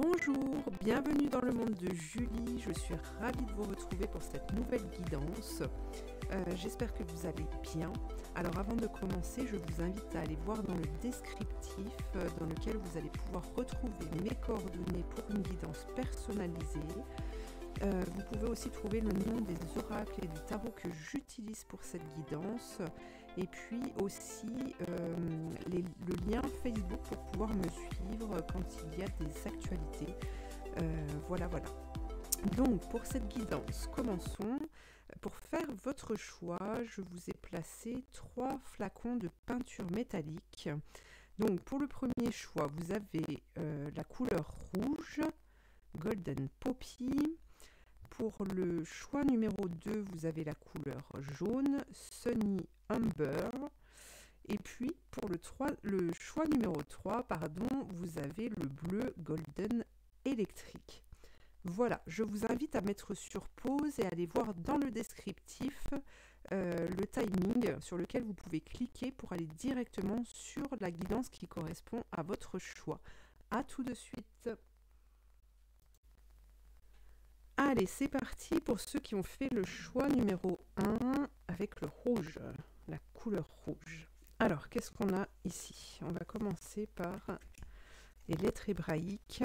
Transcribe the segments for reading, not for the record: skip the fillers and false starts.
Bonjour, bienvenue dans le monde de Julie. Je suis ravie de vous retrouver pour cette nouvelle guidance. J'espère que vous allez bien. Alors avant de commencer, je vous invite à aller voir dans le descriptif dans lequel vous allez pouvoir retrouver mes coordonnées pour une guidance personnalisée. Vous pouvez aussi trouver le nom des oracles et du tarot que j'utilise pour cette guidance. Et puis aussi le lien Facebook pour pouvoir me suivre quand il y a des actualités. Voilà. Donc pour cette guidance, commençons. Pour faire votre choix, je vous ai placé 3 flacons de peinture métallique. Donc pour le premier choix, vous avez la couleur rouge, Golden Poppy. Pour le choix numéro 2, vous avez la couleur jaune, Sunny Amber. Et puis pour le choix numéro 3, vous avez le bleu Golden électrique. Voilà, je vous invite à mettre sur pause et à aller voir dans le descriptif le timing sur lequel vous pouvez cliquer pour aller directement sur la guidance qui correspond à votre choix. À tout de suite. Allez, c'est parti pour ceux qui ont fait le choix numéro 1 avec le rouge, la couleur rouge. Alors, qu'est-ce qu'on a ici? On va commencer par les lettres hébraïques.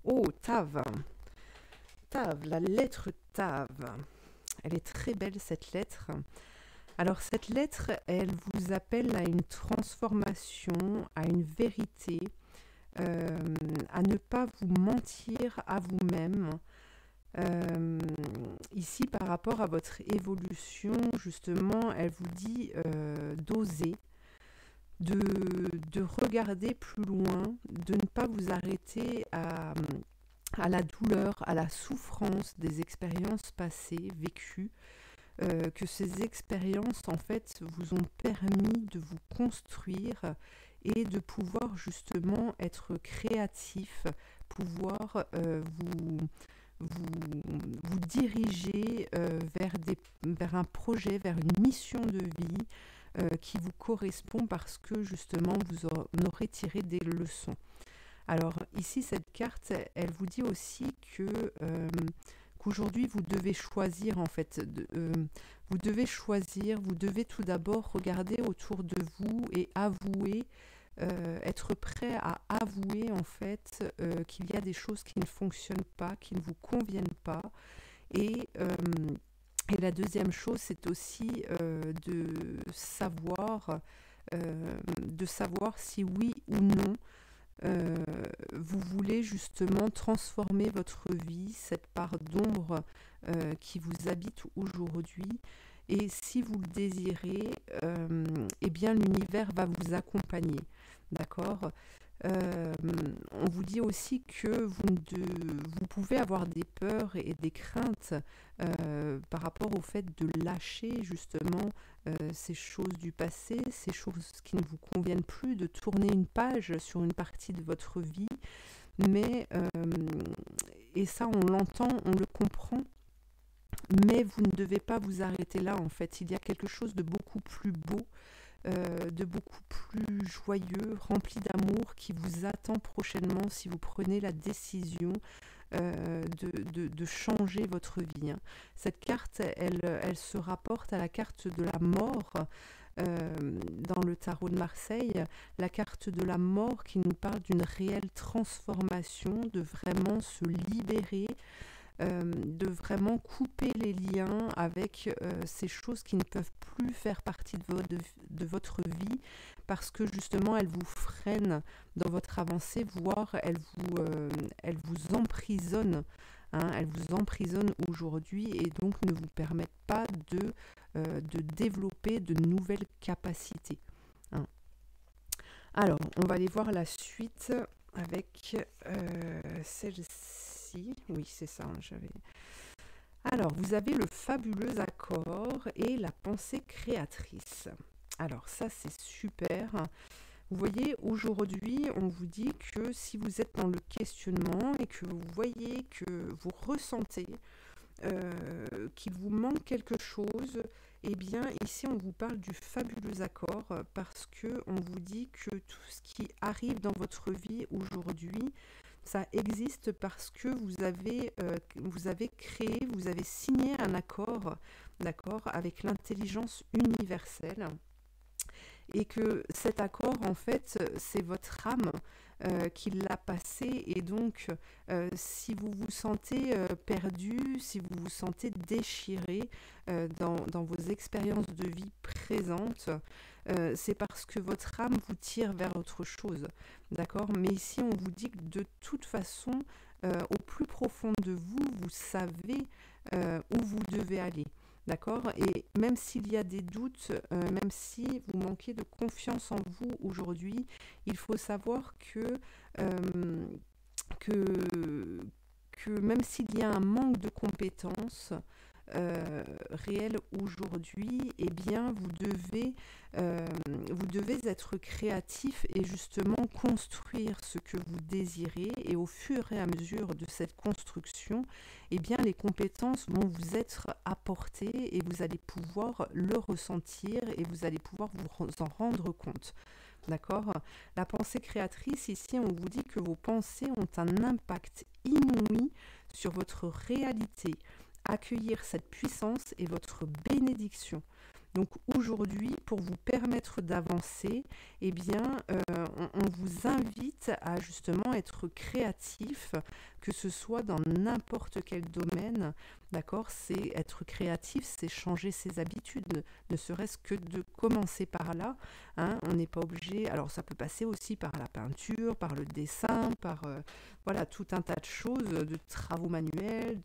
Oh, Tav. Tav, la lettre Tav. Elle est très belle, cette lettre. Alors, cette lettre, elle vous appelle à une transformation, à une vérité, à ne pas vous mentir à vous-même. Ici, par rapport à votre évolution, justement, elle vous dit d'oser, de regarder plus loin, de ne pas vous arrêter à la douleur, à la souffrance des expériences passées, vécues, que ces expériences, en fait, vous ont permis de vous construire et de pouvoir justement être créatif, pouvoir vous diriger vers un projet, vers une mission de vie qui vous correspond parce que justement vous en aurez tiré des leçons. Alors ici cette carte, elle vous dit aussi qu'aujourd'hui vous devez choisir en fait, vous devez tout d'abord regarder autour de vous et avouer, être prêt à avouer en fait qu'il y a des choses qui ne fonctionnent pas, qui ne vous conviennent pas. Et la deuxième chose, c'est aussi de savoir si oui ou non vous voulez justement transformer votre vie, cette part d'ombre qui vous habite aujourd'hui. Et si vous le désirez, eh bien l'univers va vous accompagner. D'accord? On vous dit aussi que vous pouvez avoir des peurs et des craintes par rapport au fait de lâcher justement ces choses du passé, ces choses qui ne vous conviennent plus, de tourner une page sur une partie de votre vie. Mais, et ça on l'entend, on le comprend, mais vous ne devez pas vous arrêter là en fait. Il y a quelque chose de beaucoup plus beau, de beaucoup plus joyeux, rempli d'amour qui vous attend prochainement si vous prenez la décision de changer votre vie. Cette carte, elle se rapporte à la carte de la mort dans le tarot de Marseille, la carte de la mort qui nous parle d'une réelle transformation, de vraiment se libérer, de vraiment couper les liens avec ces choses qui ne peuvent plus faire partie de votre vie parce que justement elles vous freinent dans votre avancée, voire elles vous emprisonnent. Elles vous emprisonnent aujourd'hui et donc ne vous permettent pas de développer de nouvelles capacités. Alors, on va aller voir la suite avec celle-ci. Oui, c'est ça, j'avais... Alors, vous avez le fabuleux accord et la pensée créatrice. Alors, ça, c'est super. Vous voyez, aujourd'hui, on vous dit que si vous êtes dans le questionnement et que vous voyez que vous ressentez qu'il vous manque quelque chose, eh bien, ici, on vous parle du fabuleux accord parce qu'on vous dit que tout ce qui arrive dans votre vie aujourd'hui, Ça existe parce que vous avez créé, vous avez signé un accord, d'accord, avec l'intelligence universelle et que cet accord, en fait, c'est votre âme qui l'a passé. Et donc, si vous vous sentez perdu, si vous vous sentez déchiré dans vos expériences de vie présentes, c'est parce que votre âme vous tire vers autre chose. D'accord? Mais ici, on vous dit que de toute façon, au plus profond de vous, vous savez où vous devez aller. D'accord? Et même s'il y a des doutes, même si vous manquez de confiance en vous aujourd'hui, il faut savoir que, que même s'il y a un manque de compétences réelles aujourd'hui, eh bien vous devez être créatif et justement construire ce que vous désirez. Et au fur et à mesure de cette construction, eh bien les compétences vont vous être apportées et vous allez pouvoir le ressentir et vous allez pouvoir vous en rendre compte. D'accord? La pensée créatrice, ici, on vous dit que vos pensées ont un impact inouï sur votre réalité. Accueillir cette puissance est votre bénédiction. Donc aujourd'hui, pour vous permettre d'avancer, eh bien, on vous invite à justement être créatif, que ce soit dans n'importe quel domaine. D'accord? C'est être créatif, c'est changer ses habitudes, ne serait-ce que de commencer par là. Hein, on n'est pas obligé. Alors ça peut passer aussi par la peinture, par le dessin, par voilà, tout un tas de choses, de travaux manuels,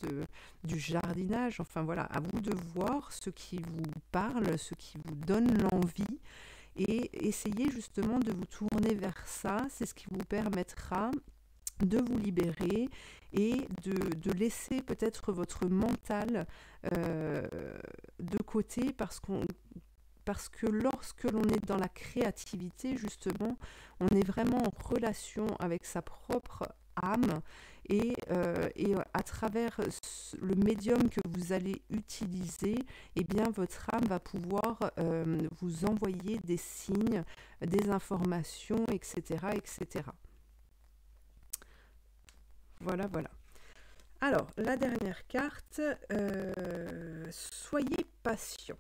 du jardinage. Enfin voilà, à vous de voir ce qui vous parle, ce qui vous donne l'envie et essayez justement de vous tourner vers ça. C'est ce qui vous permettra de vous libérer et de laisser peut-être votre mental de côté parce que lorsque l'on est dans la créativité, justement, on est vraiment en relation avec sa propre âme et à travers le médium que vous allez utiliser, eh bien, votre âme va pouvoir vous envoyer des signes, des informations, etc., etc. Voilà, voilà. Alors, la dernière carte, soyez patient.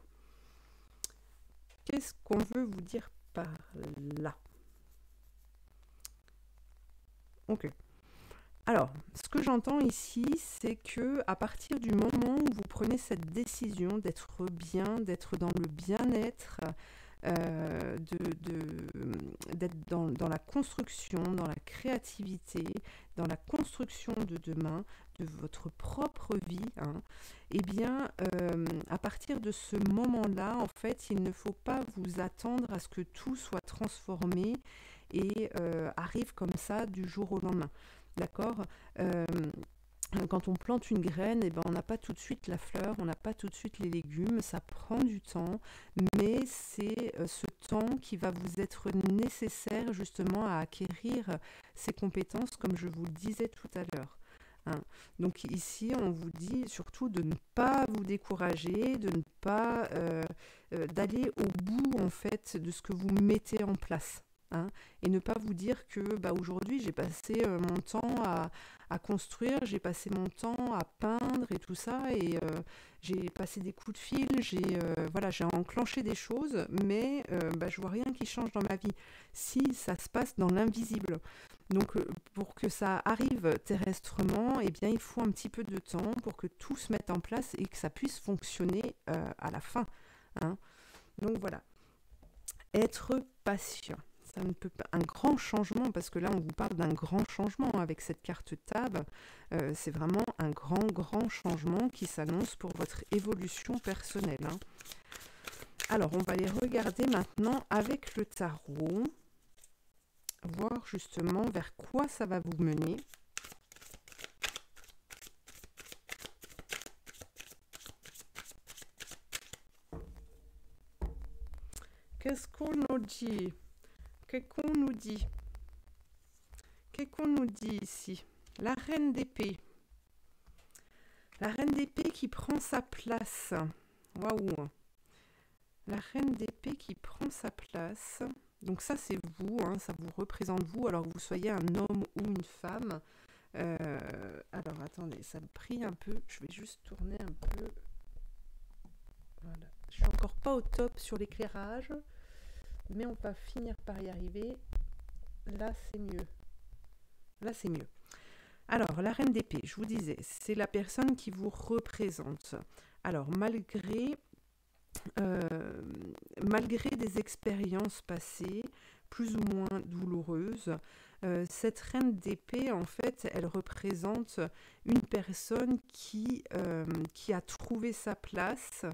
Qu'est-ce qu'on veut vous dire par là? Ok. Alors, ce que j'entends ici, c'est que à partir du moment où vous prenez cette décision d'être bien, d'être dans le bien-être, d'être dans la construction, dans la créativité, dans la construction de demain, de votre propre vie, hein, eh bien, à partir de ce moment-là, en fait, il ne faut pas vous attendre à ce que tout soit transformé et arrive comme ça du jour au lendemain. D'accord? Quand on plante une graine, eh ben, on n'a pas tout de suite la fleur, on n'a pas tout de suite les légumes, ça prend du temps, mais c'est ce temps qui va vous être nécessaire justement à acquérir ces compétences, comme je vous le disais tout à l'heure. Hein. Donc ici, on vous dit surtout de ne pas vous décourager, de ne pas d'aller au bout en fait de ce que vous mettez en place. Hein, et ne pas vous dire que bah, aujourd'hui j'ai passé mon temps à construire, j'ai passé mon temps à peindre et tout ça, et j'ai passé des coups de fil, voilà, j'ai enclenché des choses, mais bah, je vois rien qui change dans ma vie. Si ça se passe dans l'invisible. Donc pour que ça arrive terrestrement, eh bien, il faut un petit peu de temps pour que tout se mette en place et que ça puisse fonctionner à la fin. Hein. Donc voilà, être patient. Ça ne peut pas, un grand changement, parce que là on vous parle d'un grand changement avec cette carte table, c'est vraiment un grand changement qui s'annonce pour votre évolution personnelle. Hein. Alors on va les regarder maintenant avec le tarot, voir justement vers quoi ça va vous mener. Qu'est-ce qu'on nous dit? Qu'est-ce qu'on nous dit? Qu'est-ce qu'on nous dit ici? La reine d'épée. La reine d'épée qui prend sa place. Waouh! La reine d'épée qui prend sa place. Donc ça, c'est vous, hein, ça vous représente vous, alors que vous soyez un homme ou une femme. Alors, attendez, ça me prie un peu. Je vais juste tourner un peu. Voilà. Je suis encore pas au top sur l'éclairage, mais on va finir par y arriver. Là, c'est mieux. Là, c'est mieux. Alors, la reine d'épée, je vous disais, c'est la personne qui vous représente. Alors, malgré des expériences passées, plus ou moins douloureuses, cette reine d'épée, en fait, elle représente une personne qui a trouvé sa place,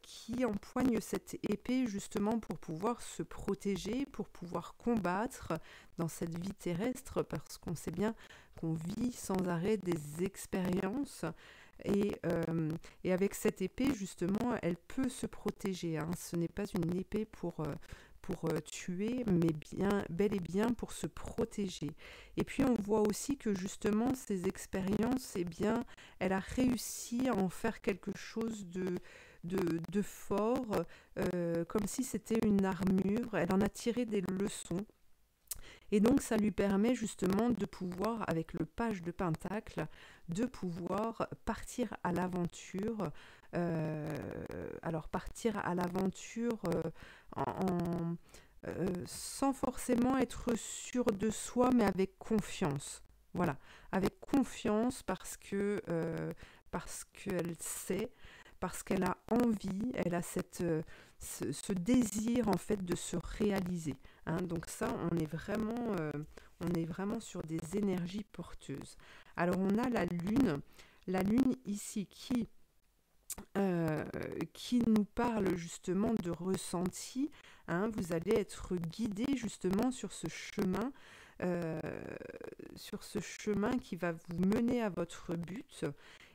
qui empoigne cette épée justement pour pouvoir se protéger, pour pouvoir combattre dans cette vie terrestre, parce qu'on sait bien qu'on vit sans arrêt des expériences. Et avec cette épée, justement, elle peut se protéger. Hein. Ce n'est pas une épée pour tuer, mais bien, bel et bien pour se protéger. Et puis on voit aussi que justement ces expériences, eh bien, elle a réussi à en faire quelque chose de fort, comme si c'était une armure. Elle en a tiré des leçons. Et donc ça lui permet justement de pouvoir, avec le page de Pentacle, de pouvoir partir à l'aventure. Alors partir à l'aventure sans forcément être sûr de soi, mais avec confiance. Voilà, avec confiance parce qu'elle sait, parce qu'elle a envie, elle a ce désir en fait de se réaliser. Hein. Donc ça, on est vraiment sur des énergies porteuses. Alors on a la lune ici qui nous parle justement de ressenti. Hein. Vous allez être guidé justement euh, sur ce chemin qui va vous mener à votre but.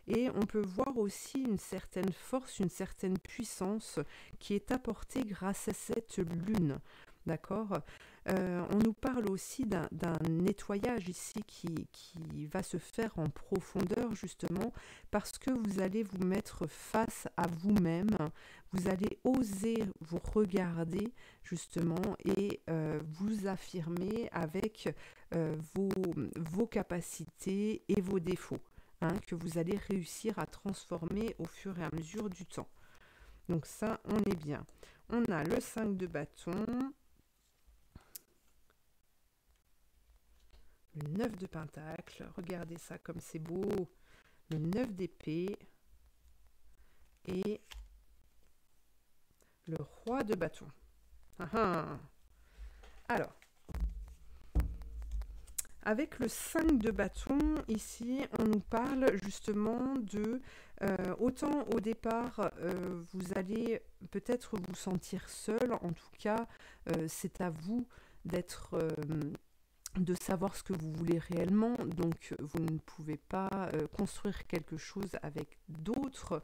Et on peut voir aussi une certaine force, une certaine puissance qui est apportée grâce à cette lune. D'accord. On nous parle aussi d'un nettoyage ici qui va se faire en profondeur justement parce que vous allez vous mettre face à vous-même, vous allez oser vous regarder justement et vous affirmer avec vos capacités et vos défauts. Hein, que vous allez réussir à transformer au fur et à mesure du temps. Donc ça, on est bien. On a le 5 de bâton, le 9 de pentacle, regardez ça comme c'est beau, le 9 d'épée et le roi de bâton. Alors, avec le 5 de bâton, ici, on nous parle justement de... autant au départ, vous allez peut-être vous sentir seul. En tout cas, c'est à vous de savoir ce que vous voulez réellement. Donc, vous ne pouvez pas construire quelque chose avec d'autres.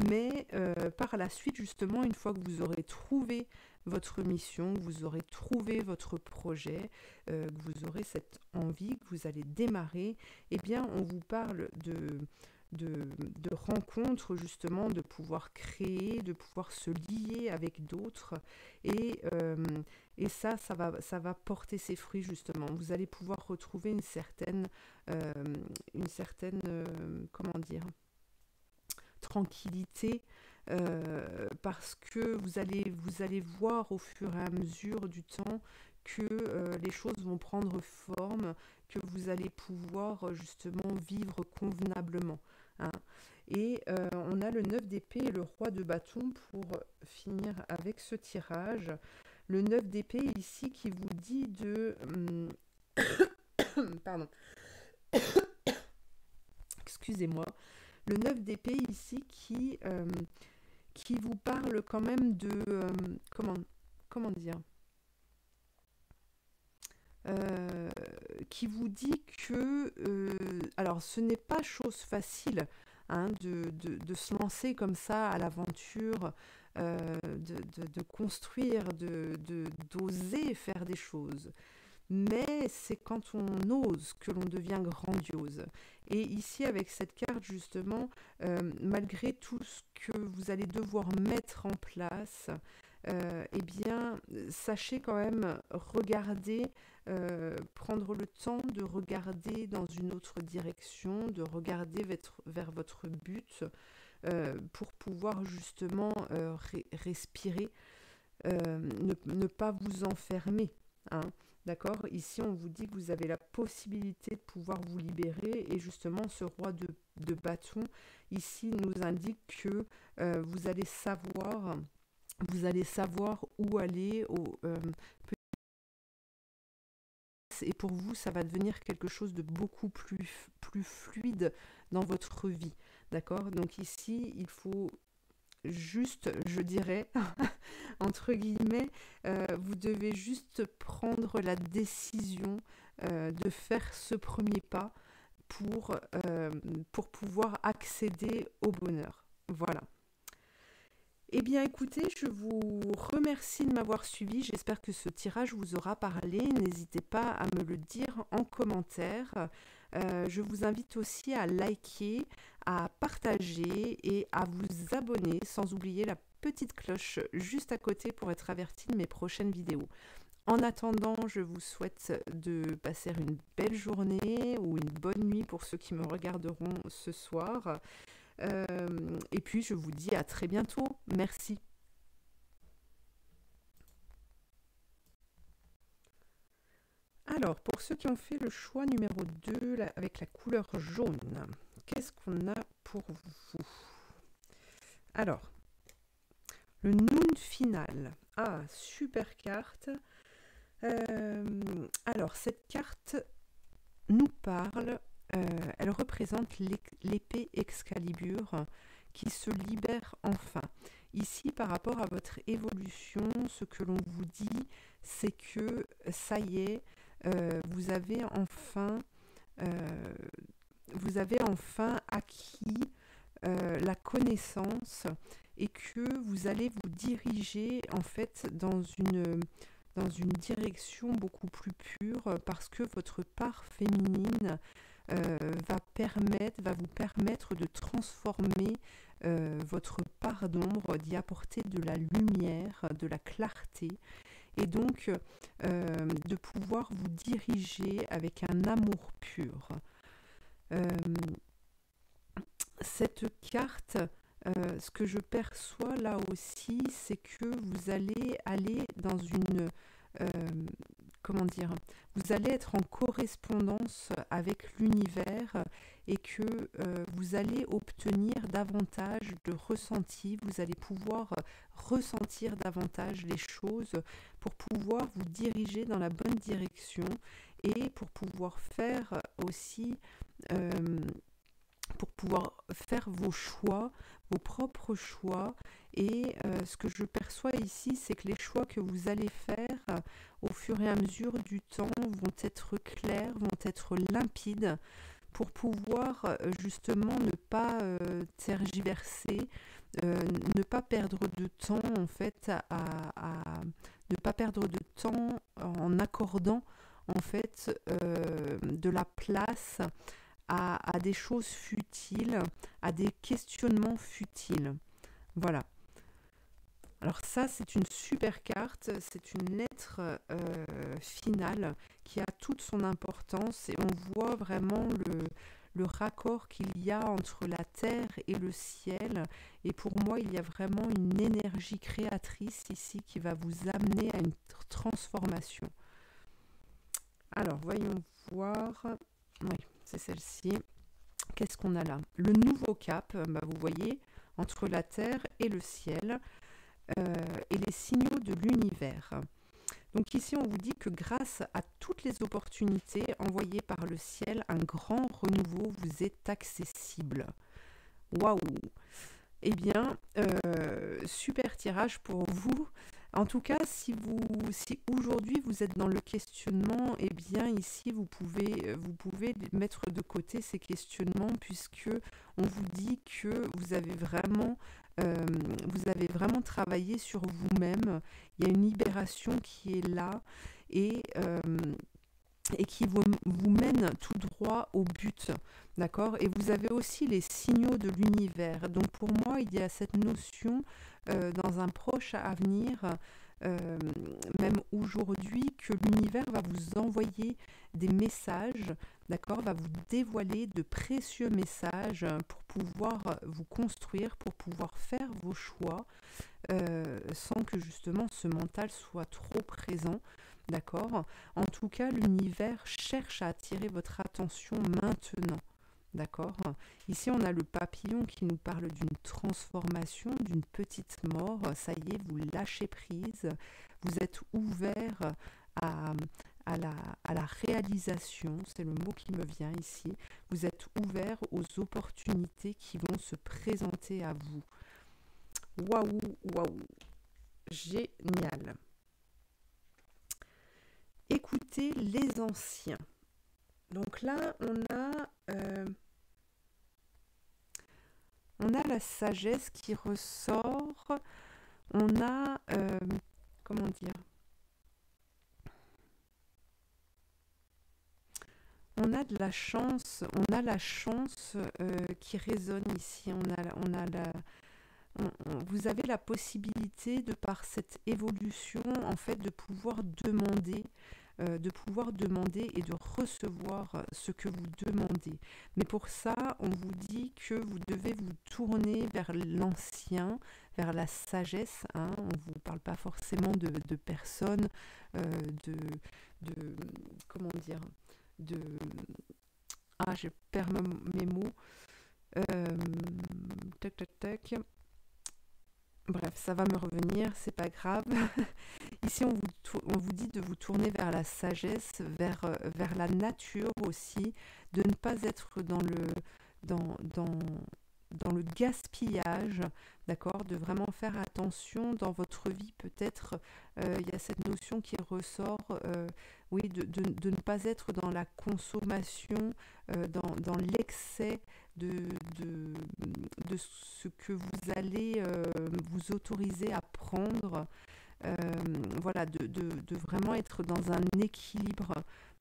Mais par la suite, justement, une fois que vous aurez trouvé votre mission, que vous aurez trouvé votre projet, que vous aurez cette envie, que vous allez démarrer, eh bien, on vous parle de rencontres, justement, de pouvoir créer, de pouvoir se lier avec d'autres. Et ça va porter ses fruits, justement. Vous allez pouvoir retrouver une certaine comment dire, tranquillité, parce que vous allez voir au fur et à mesure du temps que les choses vont prendre forme, que vous allez pouvoir justement vivre convenablement. Hein. Et on a le 9 d'épée et le roi de bâton pour finir avec ce tirage. Le 9 d'épée ici qui vous dit de... Pardon. Excusez-moi. Le 9 d'épée ici qui vous parle quand même de... comment dire, qui vous dit que... alors, ce n'est pas chose facile hein, de se lancer comme ça à l'aventure, de construire, d'oser faire des choses. Mais c'est quand on ose que l'on devient grandiose. Et ici, avec cette carte, justement, malgré tout ce que vous allez devoir mettre en place, eh bien, sachez quand même regarder, prendre le temps de regarder dans une autre direction, de regarder vers votre but pour pouvoir justement respirer, ne pas vous enfermer, hein. D'accord? Ici, on vous dit que vous avez la possibilité de pouvoir vous libérer et justement, ce roi de bâton, ici, nous indique que vous allez savoir où aller, et pour vous, ça va devenir quelque chose de beaucoup plus fluide dans votre vie. D'accord? Donc ici, il faut juste, je dirais, entre guillemets, vous devez juste prendre la décision de faire ce premier pas pour pouvoir accéder au bonheur. Voilà. Eh bien, écoutez, je vous remercie de m'avoir suivi. J'espère que ce tirage vous aura parlé. N'hésitez pas à me le dire en commentaire. Je vous invite aussi à liker, à partager et à vous abonner, sans oublier la petite cloche juste à côté pour être averti de mes prochaines vidéos. En attendant, je vous souhaite de passer une belle journée ou une bonne nuit pour ceux qui me regarderont ce soir. Et puis, je vous dis à très bientôt. Merci. Alors, pour ceux qui ont fait le choix numéro 2 avec la couleur jaune, qu'est-ce qu'on a pour vous? Alors, le Noon final. Ah, super carte. Alors, cette carte nous parle, elle représente l'épée Excalibur qui se libère enfin. Ici, par rapport à votre évolution, ce que l'on vous dit, c'est que ça y est, vous avez enfin acquis la connaissance et que vous allez vous diriger en fait dans une direction beaucoup plus pure parce que votre part féminine va vous permettre de transformer votre part d'ombre, d'y apporter de la lumière, de la clarté et donc de pouvoir vous diriger avec un amour pur. Cette carte, ce que je perçois là aussi, c'est que vous allez aller dans une... comment dire, vous allez être en correspondance avec l'univers et que vous allez obtenir davantage de ressenti, vous allez pouvoir ressentir davantage les choses pour pouvoir vous diriger dans la bonne direction et pour pouvoir faire aussi, pour pouvoir faire vos choix, vos propres choix. Et ce que je perçois ici, c'est que les choix que vous allez faire au fur et à mesure du temps vont être clairs, vont être limpides pour pouvoir justement ne pas tergiverser, ne pas perdre de temps en fait ne pas perdre de temps en accordant en fait de la place à des choses futiles, à des questionnements futiles. Voilà. Alors ça, c'est une super carte, c'est une lettre finale qui a toute son importance et on voit vraiment le raccord qu'il y a entre la terre et le ciel. Et pour moi, il y a vraiment une énergie créatrice ici qui va vous amener à une transformation. Alors, voyons voir. Oui, c'est celle-ci. Qu'est-ce qu'on a là? Le nouveau cap, vous voyez, entre la terre et le ciel. Et les signaux de l'univers. Donc ici, on vous dit que grâce à toutes les opportunités envoyées par le ciel, un grand renouveau vous est accessible. Waouh! Eh bien, super tirage pour vous. En tout cas, si aujourd'hui vous êtes dans le questionnement, eh bien ici vous pouvez mettre de côté ces questionnements puisque on vous dit que vous avez vraiment travaillé sur vous-même. Il y a une libération qui est là et et qui vous mène tout droit au but, d'accord? Et vous avez aussi les signaux de l'univers. Donc pour moi, il y a cette notion dans un proche avenir, euh, même aujourd'hui, que l'univers va vous envoyer des messages, d'accord? Va vous dévoiler de précieux messages pour pouvoir vous construire, pour pouvoir faire vos choix, sans que justement ce mental soit trop présent. D'accord? En tout cas, l'univers cherche à attirer votre attention maintenant. D'accord? Ici, on a le papillon qui nous parle d'une transformation, d'une petite mort. Ça y est, vous lâchez prise. Vous êtes ouvert à, à la réalisation. C'est le mot qui me vient ici. Vous êtes ouvert aux opportunités qui vont se présenter à vous. Waouh, waouh. Génial. Écoutez les anciens. Donc là, on a la sagesse qui ressort. On a, comment dire, on a de la chance. On a la chance qui résonne ici. Vous avez la possibilité, de par cette évolution, en fait, de pouvoir demander et de recevoir ce que vous demandez. Mais pour ça, on vous dit que vous devez vous tourner vers l'ancien, vers la sagesse. Hein. On ne vous parle pas forcément de personnes, de comment dire, de... Ah, je perds mes mots. Tac, tac, tac. Bref, ça va me revenir, c'est pas grave. Ici, on vous dit de vous tourner vers la sagesse, vers la nature aussi, de ne pas être dans le gaspillage, d'accord, de vraiment faire attention dans votre vie. Peut-être il y a cette notion qui ressort, oui, de ne pas être dans la consommation, dans l'excès de ce que vous allez vous autoriser à prendre. Voilà, de vraiment être dans un équilibre,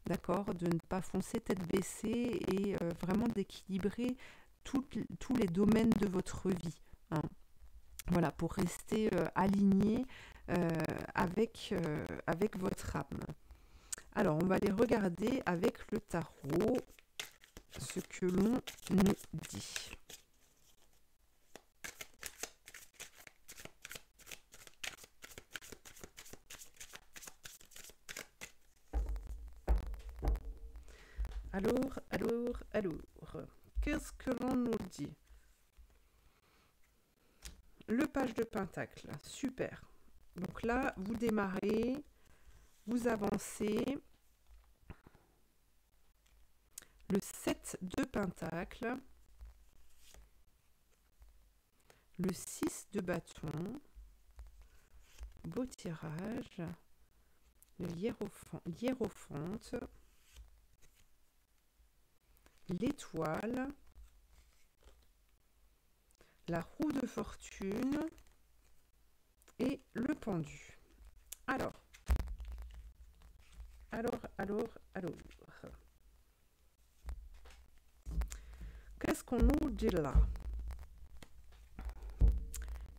d'accord, de ne pas foncer tête baissée et vraiment d'équilibrer tous les domaines de votre vie. Hein. Voilà, pour rester aligné avec votre âme. Alors, on va aller regarder avec le tarot ce que l'on nous dit. Alors, qu'est-ce que l'on nous dit? Le page de pentacle, super. Donc là, vous démarrez, vous avancez. Le 7 de pentacle, le 6 de bâton, beau tirage, le hiérophante, l'étoile, la roue de fortune et le pendu. Alors. Qu'est-ce qu'on nous dit là?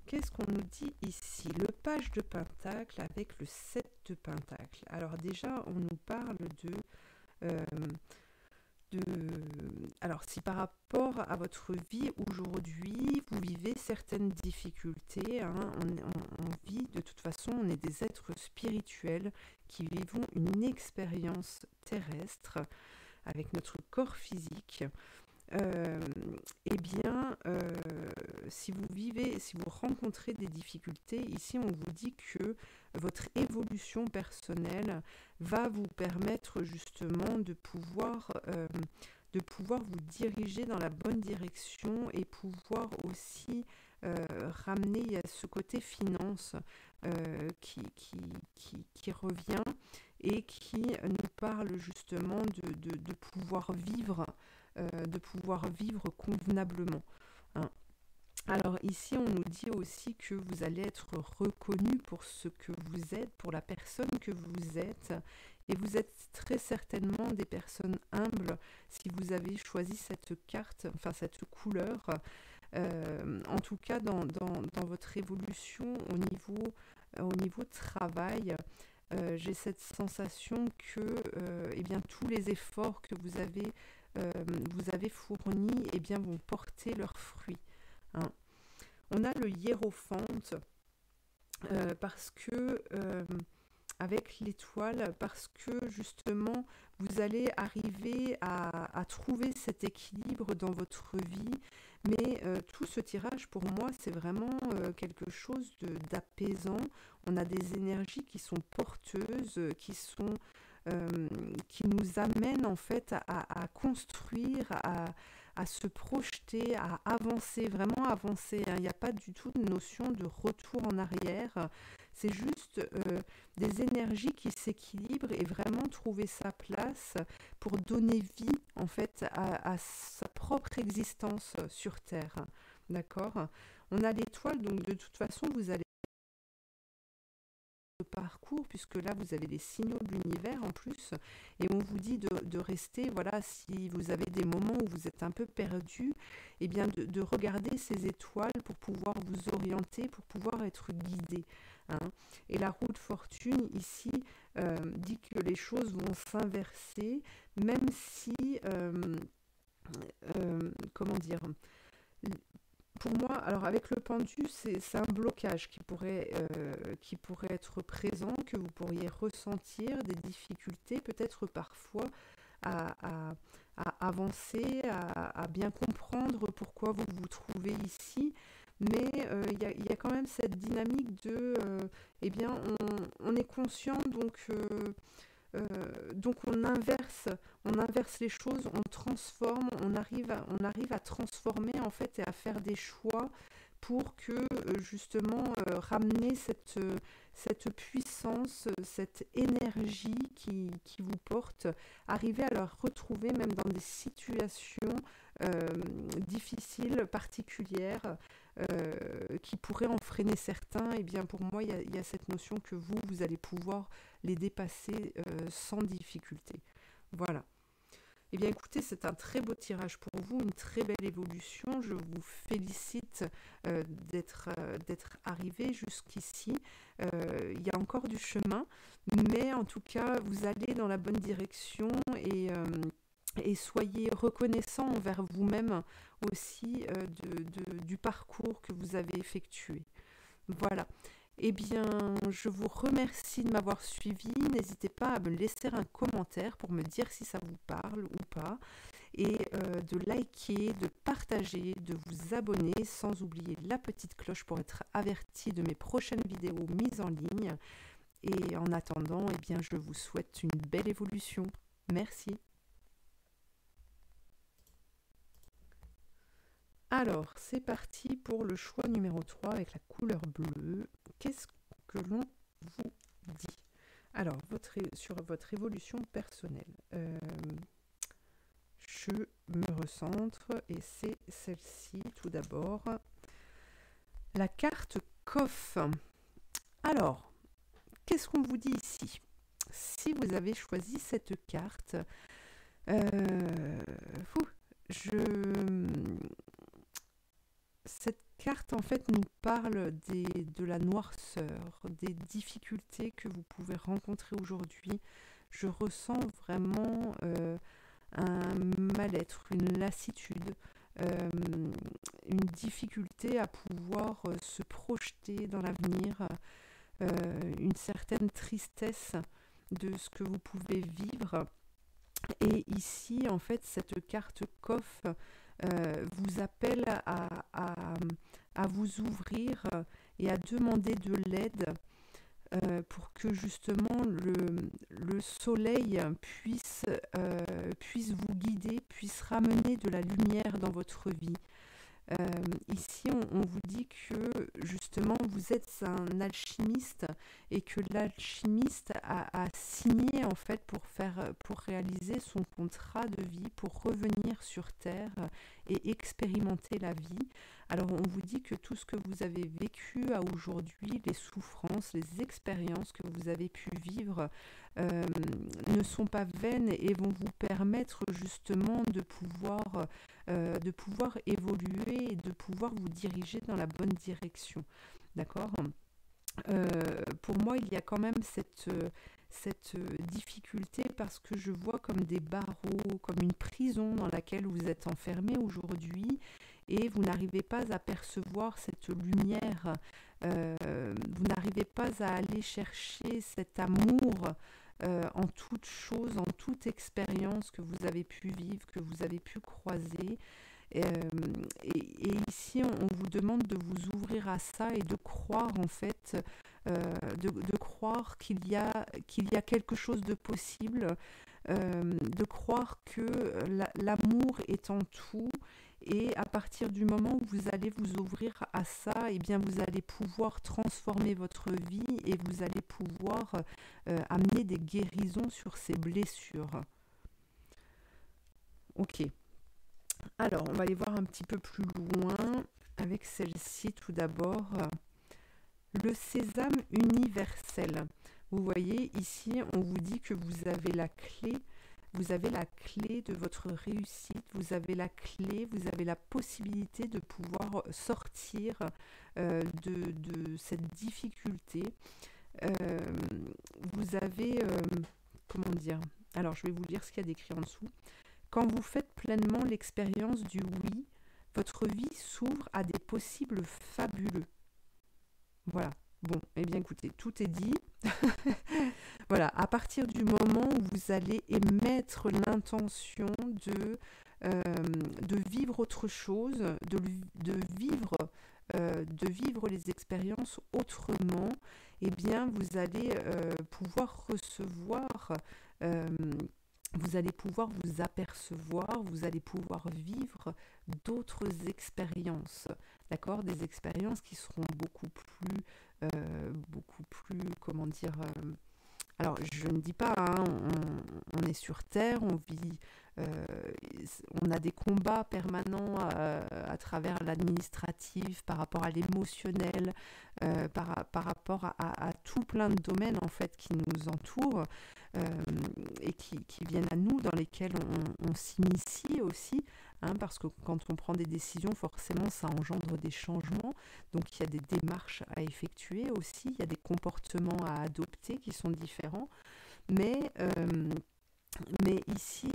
Qu'est-ce qu'on nous dit ici? Le page de pentacle avec le 7 de pentacle. Alors déjà, on nous parle alors, si par rapport à votre vie aujourd'hui, vous vivez certaines difficultés, hein, on vit, de toute façon, on est des êtres spirituels qui vivons une expérience terrestre avec notre corps physique. Eh bien, si vous rencontrez des difficultés, ici on vous dit que votre évolution personnelle va vous permettre justement de pouvoir vous diriger dans la bonne direction et pouvoir aussi ramener à ce côté finance qui revient et qui nous parle justement de pouvoir vivre convenablement. Hein. Alors ici, on nous dit aussi que vous allez être reconnu pour ce que vous êtes, pour la personne que vous êtes, Et vous êtes très certainement des personnes humbles si vous avez choisi cette carte, enfin cette couleur. En tout cas, dans votre évolution au niveau travail, j'ai cette sensation que eh bien, tous les efforts que vous avez fournis eh bien, vont porter leurs fruits. Hein. On a le hiérophante parce que avec l'étoile, parce que justement vous allez arriver à trouver cet équilibre dans votre vie, mais tout ce tirage pour moi c'est vraiment quelque chose d'apaisant. On a des énergies qui sont porteuses, qui nous amènent en fait à construire, à se projeter, à avancer, vraiment avancer. Hein. Il n'y a pas du tout de notion de retour en arrière. C'est juste des énergies qui s'équilibrent et vraiment trouver sa place pour donner vie en fait à sa propre existence sur Terre. D'accord ? On a l'étoile, donc de toute façon vous allez parcours, puisque là vous avez les signaux de l'univers en plus, et on vous dit de rester, voilà, si vous avez des moments où vous êtes un peu perdu, et bien de regarder ces étoiles pour pouvoir vous orienter, pour pouvoir être guidé. Hein. Et la roue de fortune ici dit que les choses vont s'inverser, même si, comment dire, pour moi, alors avec le pendu, c'est un blocage qui pourrait être présent, que vous pourriez ressentir, des difficultés peut-être parfois à avancer, à bien comprendre pourquoi vous vous trouvez ici. Mais il y a quand même cette dynamique de, eh bien, on est conscient, donc on inverse les choses, on transforme, on arrive à transformer en fait et à faire des choix pour que justement ramener cette puissance, cette énergie qui vous porte, arriver à la retrouver même dans des situations difficiles, particulières, qui pourraient en freiner certains. Et bien pour moi, il y a cette notion que vous allez pouvoir les dépasser sans difficulté. Voilà. Eh bien écoutez, c'est un très beau tirage pour vous, une très belle évolution. Je vous félicite d'être arrivé jusqu'ici. Il y a encore du chemin, mais en tout cas, vous allez dans la bonne direction et soyez reconnaissant envers vous-même aussi du parcours que vous avez effectué. Voilà. Eh bien, je vous remercie de m'avoir suivi. N'hésitez pas à me laisser un commentaire pour me dire si ça vous parle ou pas. Et de liker, de partager, de vous abonner, sans oublier la petite cloche pour être averti de mes prochaines vidéos mises en ligne. Et en attendant, eh bien, je vous souhaite une belle évolution. Merci. Alors, c'est parti pour le choix numéro 3 avec la couleur bleue. Qu'est-ce que l'on vous dit? Alors, sur votre évolution personnelle, je me recentre et c'est celle-ci tout d'abord. La carte Coff. Alors, qu'est-ce qu'on vous dit ici? Si vous avez choisi cette carte, cette carte, en fait, nous parle de la noirceur, des difficultés que vous pouvez rencontrer aujourd'hui. Je ressens vraiment un mal-être, une lassitude, une difficulté à pouvoir se projeter dans l'avenir, une certaine tristesse de ce que vous pouvez vivre. Et ici, en fait, cette carte Coff vous appelle à vous ouvrir et à demander de l'aide pour que justement le soleil puisse vous guider, puisse ramener de la lumière dans votre vie. Ici, on vous dit que justement vous êtes un alchimiste et que l'alchimiste a signé en fait pour réaliser son contrat de vie, pour revenir sur Terre et expérimenter la vie. Alors on vous dit que tout ce que vous avez vécu à aujourd'hui, les souffrances, les expériences que vous avez pu vivre ne sont pas vaines et vont vous permettre justement de pouvoir évoluer et de pouvoir vous diriger dans la bonne direction. D'accord ? Pour moi, il y a quand même cette difficulté parce que je vois comme des barreaux, comme une prison dans laquelle vous êtes enfermé aujourd'hui et vous n'arrivez pas à percevoir cette lumière, vous n'arrivez pas à aller chercher cet amour en toute chose, en toute expérience que vous avez pu vivre, que vous avez pu croiser. Et ici, on vous demande de vous ouvrir à ça et de croire en fait, de croire qu'il y a quelque chose de possible, de croire que l'amour est en tout. Et à partir du moment où vous allez vous ouvrir à ça, eh bien vous allez pouvoir transformer votre vie et vous allez pouvoir amener des guérisons sur ces blessures. Ok. Alors, on va aller voir un petit peu plus loin avec celle-ci tout d'abord. Le sésame universel. Vous voyez, ici, on vous dit que vous avez la clé de votre réussite, vous avez la clé, vous avez la possibilité de pouvoir sortir de cette difficulté. Vous avez, comment dire, alors je vais vous lire ce qu'il y a d'écrit en dessous. Quand vous faites pleinement l'expérience du oui, votre vie s'ouvre à des possibles fabuleux. Voilà. Bon, eh bien écoutez, tout est dit. Voilà, à partir du moment où vous allez émettre l'intention de vivre autre chose, de vivre les expériences autrement, eh bien vous allez pouvoir recevoir, vous allez pouvoir vous apercevoir, vous allez pouvoir vivre d'autres expériences, d'accord ? Des expériences qui seront beaucoup plus, comment dire, alors je ne dis pas, hein, on est sur Terre, on vit, on a des combats permanents à travers l'administratif, par rapport à l'émotionnel, par rapport à tout plein de domaines en fait qui nous entourent et qui viennent à nous, dans lesquels on s'initie aussi, hein, parce que quand on prend des décisions, forcément ça engendre des changements, donc il y a des démarches à effectuer aussi, il y a des comportements à adopter qui sont différents, mais ici,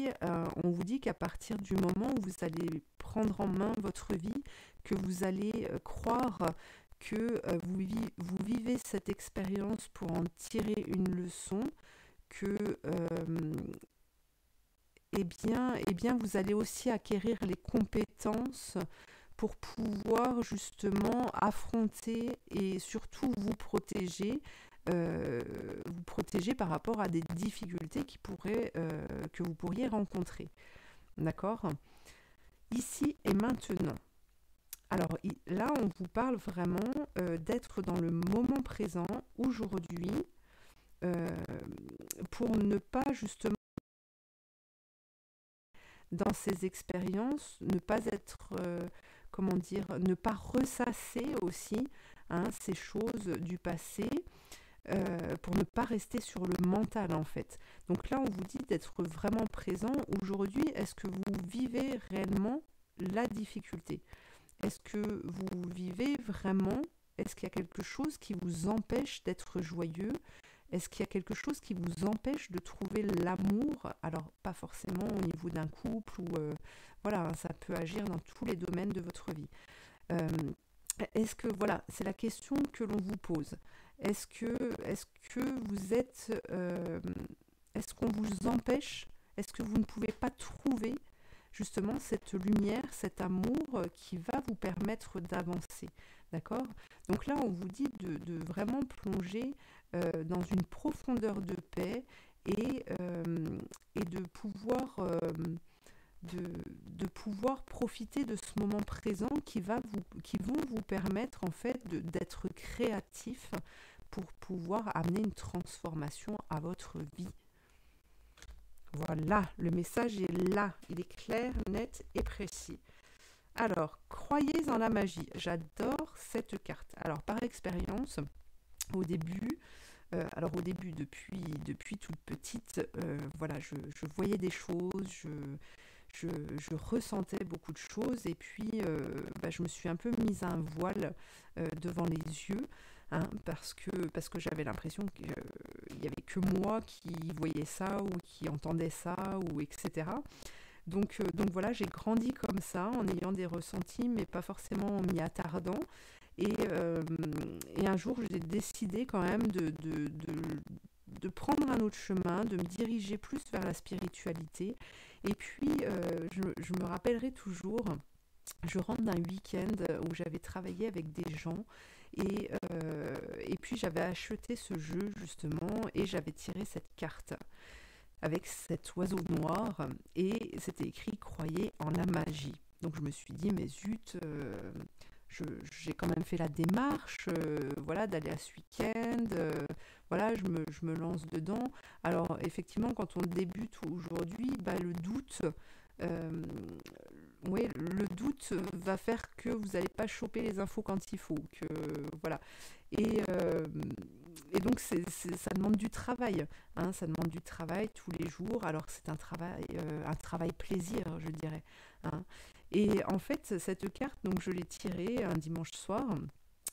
on vous dit qu'à partir du moment où vous allez prendre en main votre vie, que vous allez croire que vous vivez cette expérience pour en tirer une leçon, que eh bien, vous allez aussi acquérir les compétences pour pouvoir justement affronter et surtout vous protéger par rapport à des difficultés que vous pourriez rencontrer. D'accord ? Ici et maintenant. Alors là, on vous parle vraiment d'être dans le moment présent, aujourd'hui, pour ne pas justement dans ces expériences, ne pas être, ne pas ressasser aussi, hein, ces choses du passé, pour ne pas rester sur le mental en fait. Donc là, on vous dit d'être vraiment présent. Aujourd'hui, est-ce que vous vivez réellement la difficulté ? Est-ce que vous vivez vraiment, est-ce qu'il y a quelque chose qui vous empêche d'être joyeux ? Est-ce qu'il y a quelque chose qui vous empêche de trouver l'amour ? Alors, pas forcément au niveau d'un couple, ou voilà, ça peut agir dans tous les domaines de votre vie. Est-ce que, voilà, c'est la question que l'on vous pose. Est-ce que vous êtes... est-ce qu'on vous empêche ? Est-ce que vous ne pouvez pas trouver justement cette lumière, cet amour qui va vous permettre d'avancer ? D'accord ? Donc là, on vous dit de vraiment plonger dans une profondeur de paix et de pouvoir profiter de ce moment présent qui vont vous permettre en fait d'être créatif pour pouvoir amener une transformation à votre vie. Voilà, le message est là, il est clair, net et précis. Alors, croyez en la magie. J'adore cette carte. Alors, par expérience, au début, depuis toute petite, voilà, je voyais des choses, je ressentais beaucoup de choses et puis je me suis un peu mise un voile devant les yeux, hein, parce que j'avais l'impression qu'il n'y avait que moi qui voyais ça ou qui entendais ça ou etc. Donc voilà, j'ai grandi comme ça en ayant des ressentis mais pas forcément en m'y attardant. Et un jour, j'ai décidé quand même de prendre un autre chemin, de me diriger plus vers la spiritualité. Et puis, je me rappellerai toujours, je rentre d'un week-end où j'avais travaillé avec des gens et puis j'avais acheté ce jeu justement et j'avais tiré cette carte avec cet oiseau noir et c'était écrit «Croyez en la magie». Donc je me suis dit, mais zut, j'ai quand même fait la démarche, voilà, d'aller à ce week-end, voilà, je me lance dedans. Alors effectivement, quand on débute aujourd'hui, le doute, euh, ouais, le doute va faire que vous n'allez pas choper les infos quand il faut, que voilà. Et, euh, et donc ça demande du travail, hein, ça demande du travail tous les jours. Alors c'est un travail plaisir, je dirais, hein. Et en fait, cette carte, donc je l'ai tirée un dimanche soir.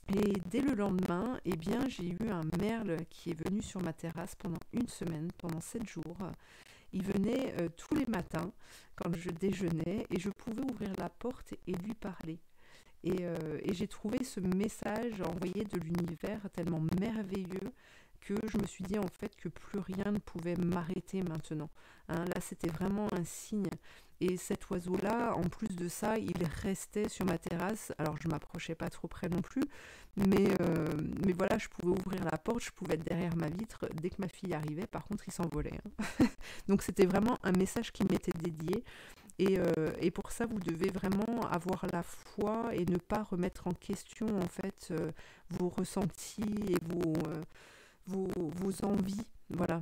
Et dès le lendemain, eh bien, j'ai eu un merle qui est venu sur ma terrasse pendant une semaine, pendant 7 jours. Il venait tous les matins quand je déjeunais et je pouvais ouvrir la porte et lui parler. Et j'ai trouvé ce message envoyé de l'univers tellement merveilleux que je me suis dit en fait que plus rien ne pouvait m'arrêter maintenant, hein. Là, c'était vraiment un signe. Et cet oiseau-là, en plus de ça, il restait sur ma terrasse. Alors, je m'approchais pas trop près non plus, mais voilà, je pouvais ouvrir la porte, je pouvais être derrière ma vitre. Dès que ma fille arrivait, par contre, il s'envolait, hein. Donc, c'était vraiment un message qui m'était dédié. Et pour ça, vous devez vraiment avoir la foi et ne pas remettre en question en fait vos ressentis et vos envies. Voilà.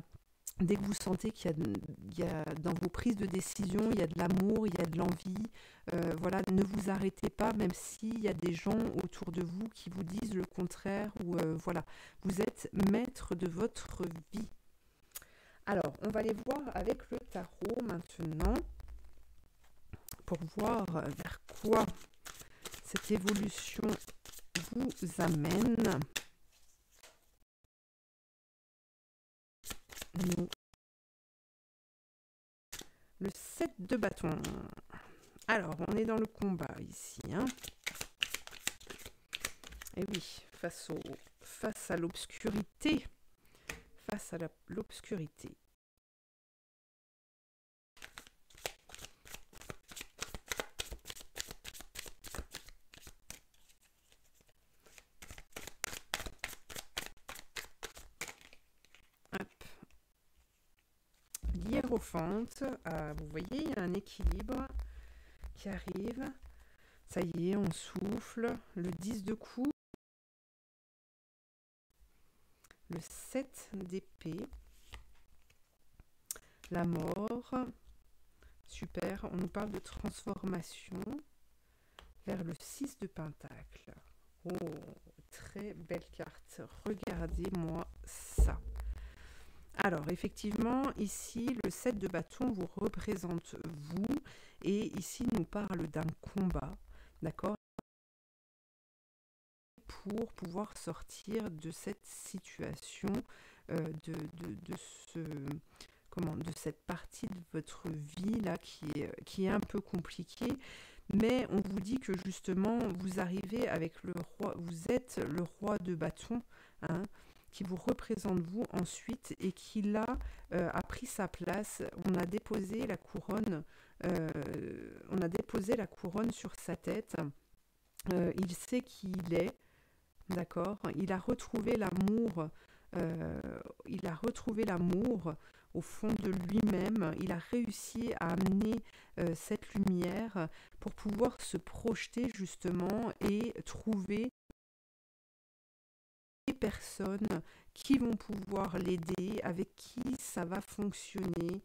Dès que vous sentez il y a dans vos prises de décision, il y a de l'amour, il y a de l'envie, voilà, ne vous arrêtez pas, même s'il y a des gens autour de vous qui vous disent le contraire, ou voilà, vous êtes maître de votre vie. Alors, on va aller voir avec le tarot maintenant, pour voir vers quoi cette évolution vous amène. Nous, le 7 de bâton. Alors, on est dans le combat ici, hein. Et oui, face à l'obscurité. Face à l'obscurité. L'hiérophante, vous voyez, il y a un équilibre qui arrive. Ça y est, on souffle. Le 10 de coups. Le 7 d'épée. La mort. Super, on nous parle de transformation vers le 6 de pentacle. Oh, très belle carte. Regardez-moi ça. Alors, effectivement, ici, le 7 de bâton vous représente vous. Et ici, il nous parle d'un combat, d'accord, pour pouvoir sortir de cette situation, de cette partie de votre vie là qui est un peu compliquée. Mais on vous dit que justement, vous arrivez avec le roi, vous êtes le roi de bâton, hein, qui vous représente vous ensuite et qui là a pris sa place. On a déposé la couronne, sur sa tête. Il sait qui il est, d'accord. Il a retrouvé l'amour. Au fond de lui-même. Il a réussi à amener cette lumière pour pouvoir se projeter justement et trouver des personnes qui vont pouvoir l'aider, avec qui ça va fonctionner,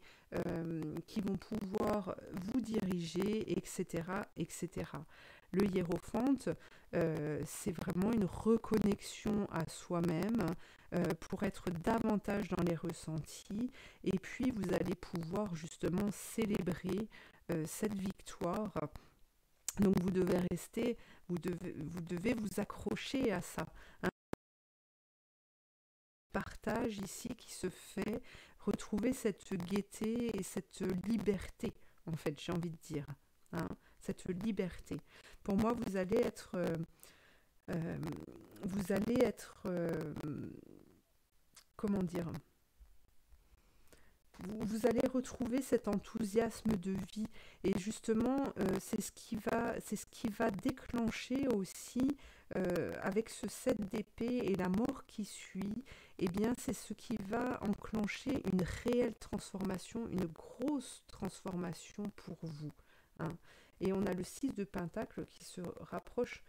qui vont pouvoir vous diriger, etc., etc. Le hiérophante, c'est vraiment une reconnexion à soi-même pour être davantage dans les ressentis. Et puis, vous allez pouvoir justement célébrer cette victoire. Donc, vous devez rester, vous devez vous accrocher à ça. Un partage ici qui se fait, retrouver cette gaieté et cette liberté, en fait, j'ai envie de dire. Hein, cette liberté. Pour moi, vous allez être comment dire, vous allez retrouver cet enthousiasme de vie et justement c'est ce qui va déclencher aussi avec ce 7 d'épée et la mort qui suit, eh bien c'est ce qui va enclencher une réelle transformation, une grosse transformation pour vous. Hein. Et on a le 6 de Pentacle qui se rapproche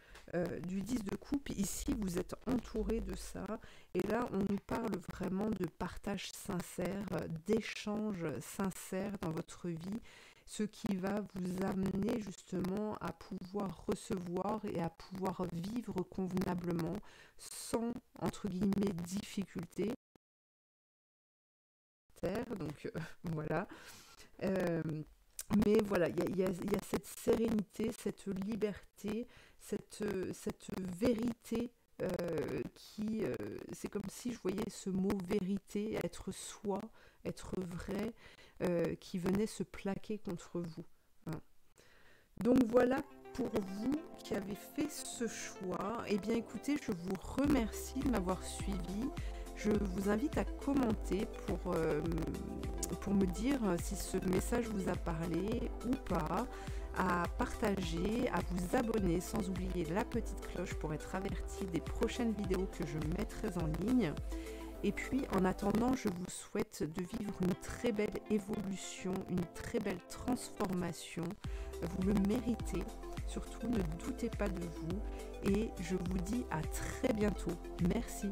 du 10 de coupe. Ici, vous êtes entouré de ça. Et là, on nous parle vraiment de partage sincère, d'échange sincère dans votre vie. Ce qui va vous amener justement à pouvoir recevoir et à pouvoir vivre convenablement sans, entre guillemets, difficulté. Donc, voilà. Mais voilà, il y a cette sérénité, cette liberté, cette vérité qui... c'est comme si je voyais ce mot vérité, être soi, être vrai, qui venait se plaquer contre vous. Hein. Donc voilà pour vous qui avez fait ce choix. Eh bien écoutez, je vous remercie de m'avoir suivi. Je vous invite à commenter pour me dire si ce message vous a parlé ou pas, à partager, à vous abonner sans oublier la petite cloche pour être averti des prochaines vidéos que je mettrai en ligne. Et puis en attendant, je vous souhaite de vivre une très belle évolution, une très belle transformation. Vous le méritez. Surtout, ne doutez pas de vous. Et je vous dis à très bientôt. Merci.